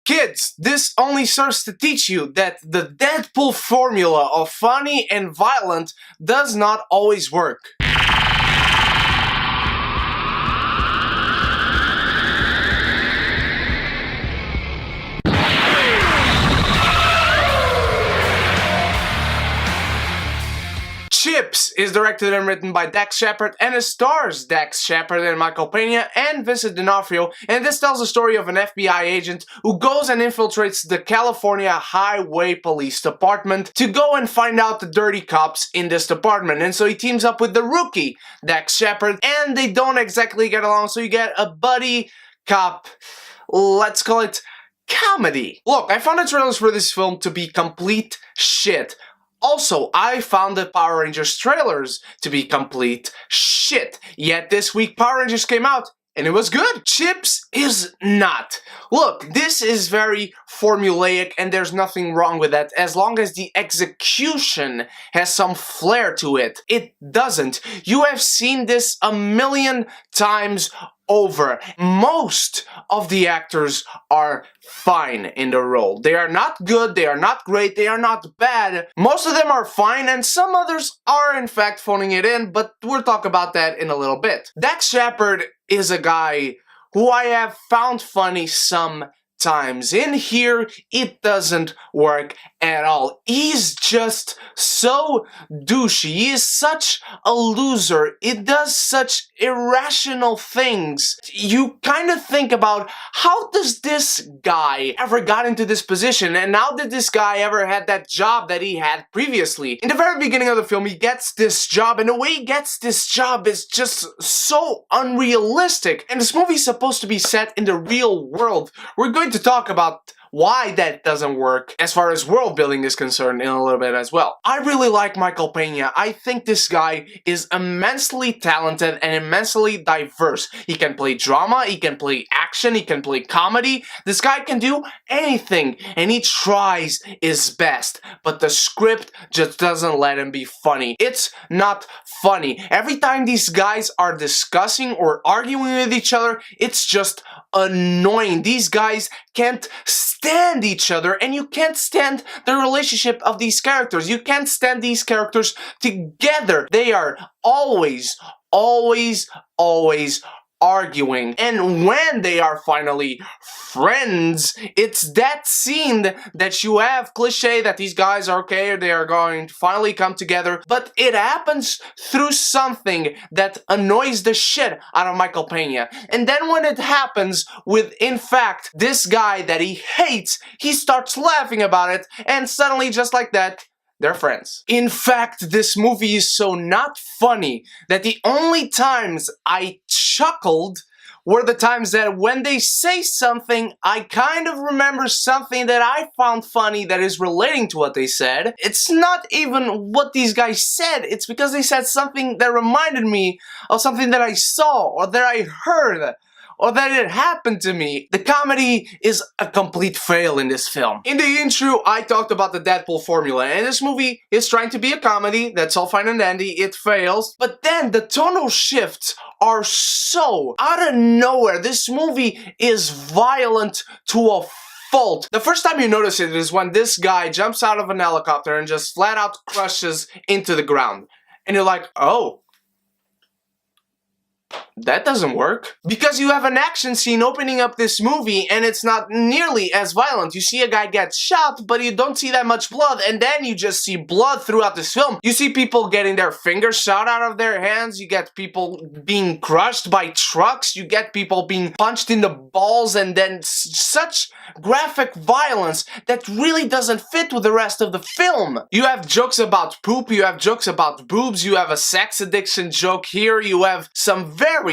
Kids, this only serves to teach you that the Deadpool formula of funny and violent does not always work. Chips is directed and written by Dax Shepard and it stars Dax Shepard and Michael Pena and Vincent D'Onofrio, and this tells the story of an FBI agent who goes and infiltrates the California Highway Police Department to go and find out the dirty cops in this department. And so he teams up with the rookie Dax Shepard, and they don't exactly get along, so you get a buddy cop, let's call it comedy. Look, I found the trailers for this film to be complete shit. Also, I found the Power Rangers trailers to be complete shit. Yet this week Power Rangers came out and it was good. Chips is not. Look, this is very formulaic and there's nothing wrong with that as long as the execution has some flair to it. It doesn't. You have seen this a million times over. Most of the actors are fine in the role. They are not good, they are not great, they are not bad. Most of them are fine and some others are in fact phoning it in, but we'll talk about that in a little bit. Dax Shepard is a guy who I have found funny sometimes. In here, it doesn't work at all. He's just so douchey. He is such a loser. It does such irrational things. You kind of think about, how does this guy ever got into this position, and how did this guy ever had that job that he had previously? In the very beginning of the film, he gets this job, and the way he gets this job is just so unrealistic. And this movie's supposed to be set in the real world. We're going to talk about why that doesn't work as far as world building is concerned in a little bit as well. I really like Michael Pena. I think this guy is immensely talented and immensely diverse. He can play drama, he can play action, he can play comedy. This guy can do anything and he tries his best, but the script just doesn't let him be funny. It's not funny. Every time these guys are discussing or arguing with each other, it's just annoying. These guys can't stand each other, and you can't stand the relationship of these characters. You can't stand these characters together. They are always arguing, and when they are finally friends, it's that scene that you have cliche that these guys are okay, they are going to finally come together, but it happens through something that annoys the shit out of Michael Pena. And then when it happens with, in fact, this guy that he hates, he starts laughing about it, and suddenly, just like that, they're friends. In fact, this movie is so not funny that the only times I chuckled were the times that when they say something, I kind of remember something that I found funny that is relating to what they said. It's not even what these guys said, it's because they said something that reminded me of something that I saw or that I heard, or that it happened to me. The comedy is a complete fail in this film. In the intro, I talked about the Deadpool formula, and this movie is trying to be a comedy. That's all fine and dandy. It fails. But then the tonal shifts are so out of nowhere. This movie is violent to a fault. The first time you notice it is when this guy jumps out of an helicopter and just flat out crushes into the ground. And you're like, oh, that doesn't work. Because you have an action scene opening up this movie and it's not nearly as violent. You see a guy get shot, but you don't see that much blood, and then you just see blood throughout this film. You see people getting their fingers shot out of their hands, you get people being crushed by trucks, you get people being punched in the balls, and then such graphic violence that really doesn't fit with the rest of the film. You have jokes about poop, you have jokes about boobs, you have a sex addiction joke here, you have some very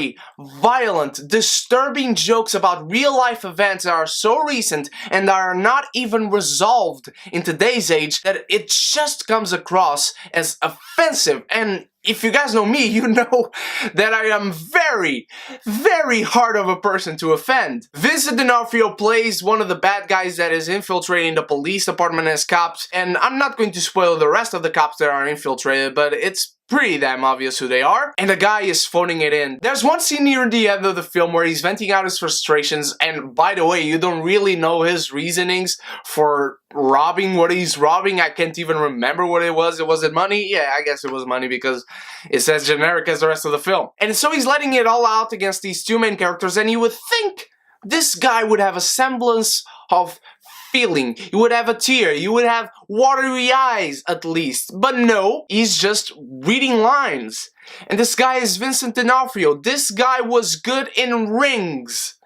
violent, disturbing jokes about real-life events that are so recent and that are not even resolved in today's age that it just comes across as offensive. And if you guys know me, you know that I am very hard of a person to offend. Vincent D'Onofrio plays one of the bad guys that is infiltrating the police department as cops, and I'm not going to spoil the rest of the cops that are infiltrated, but it's pretty damn obvious who they are, and the guy is phoning it in. There's one scene near the end of the film where he's venting out his frustrations, and by the way, you don't really know his reasonings for robbing what he's robbing. I can't even remember what it was. Was it money? Yeah, I guess it was money because it's as generic as the rest of the film. And so he's letting it all out against these two main characters, and you would think this guy would have a semblance of feeling. You would have a tear, you would have watery eyes at least. But no, he's just reading lines. And this guy is Vincent D'Onofrio. This guy was good in Rings.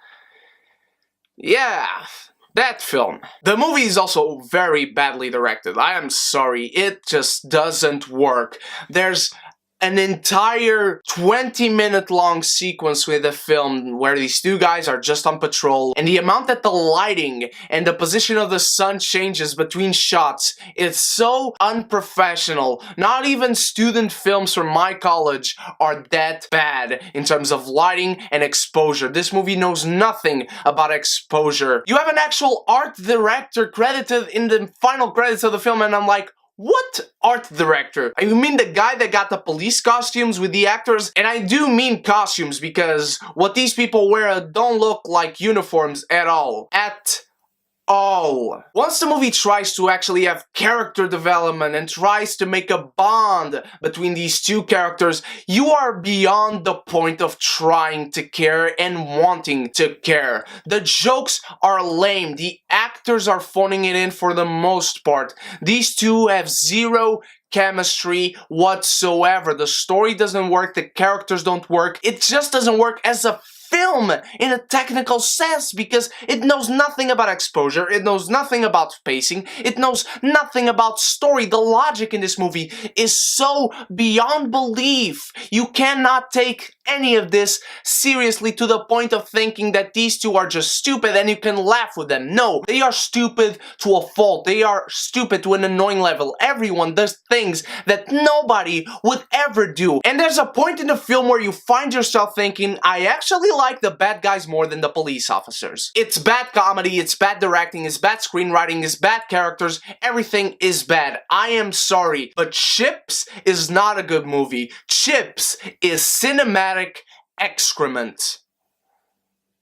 Yeah, that film. The movie is also very badly directed. I am sorry, it just doesn't work. There's an entire 20-minute long sequence with the film where these two guys are just on patrol, and the amount that the lighting and the position of the sun changes between shots is so unprofessional. Not even student films from my college are that bad in terms of lighting and exposure. This movie knows nothing about exposure. You have an actual art director credited in the final credits of the film, and I'm like, what art director? You mean the guy that got the police costumes with the actors? And I do mean costumes because what these people wear don't look like uniforms at all. Once the movie tries to actually have character development and tries to make a bond between these two characters, you are beyond the point of trying to care and wanting to care. The jokes are lame. The actors are phoning it in for the most part. These two have zero chemistry whatsoever. The story doesn't work, the characters don't work. It just doesn't work as a film in a technical sense because it knows nothing about exposure, it knows nothing about pacing, it knows nothing about story. The logic in this movie is so beyond belief. You cannot take any of this seriously to the point of thinking that these two are just stupid and you can laugh with them. No, they are stupid to a fault. They are stupid to an annoying level. Everyone does things that nobody would ever do. And there's a point in the film where you find yourself thinking, I actually like the bad guys more than the police officers. It's bad comedy, it's bad directing, it's bad screenwriting, it's bad characters, everything is bad. I am sorry, but Chips is not a good movie. Chips is cinematic excrement.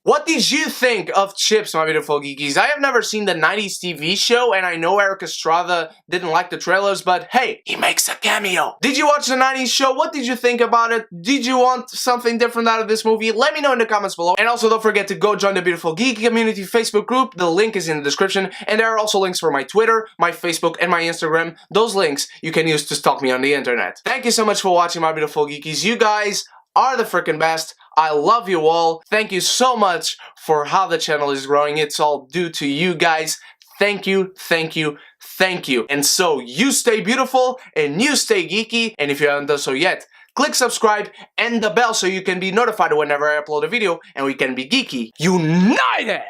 What did you think of Chips, my beautiful geekies? I have never seen the 90s TV show, and I know Eric Estrada didn't like the trailers, but hey, he makes a cameo. Did you watch the 90s show? What did you think about it? Did you want something different out of this movie? Let me know in the comments below. And also don't forget to go join the Beautiful Geeky Community Facebook group. The link is in the description, and there are also links for my Twitter, my Facebook, and my Instagram. Those links you can use to stalk me on the internet. Thank you so much for watching, my beautiful geekies. You guys are the freaking best. I love you all. Thank you so much for how the channel is growing. It's all due to you guys. Thank you, thank you, thank you. And so you stay beautiful and you stay geeky. And if you haven't done so yet, click subscribe and the bell so you can be notified whenever I upload a video and we can be geeky united.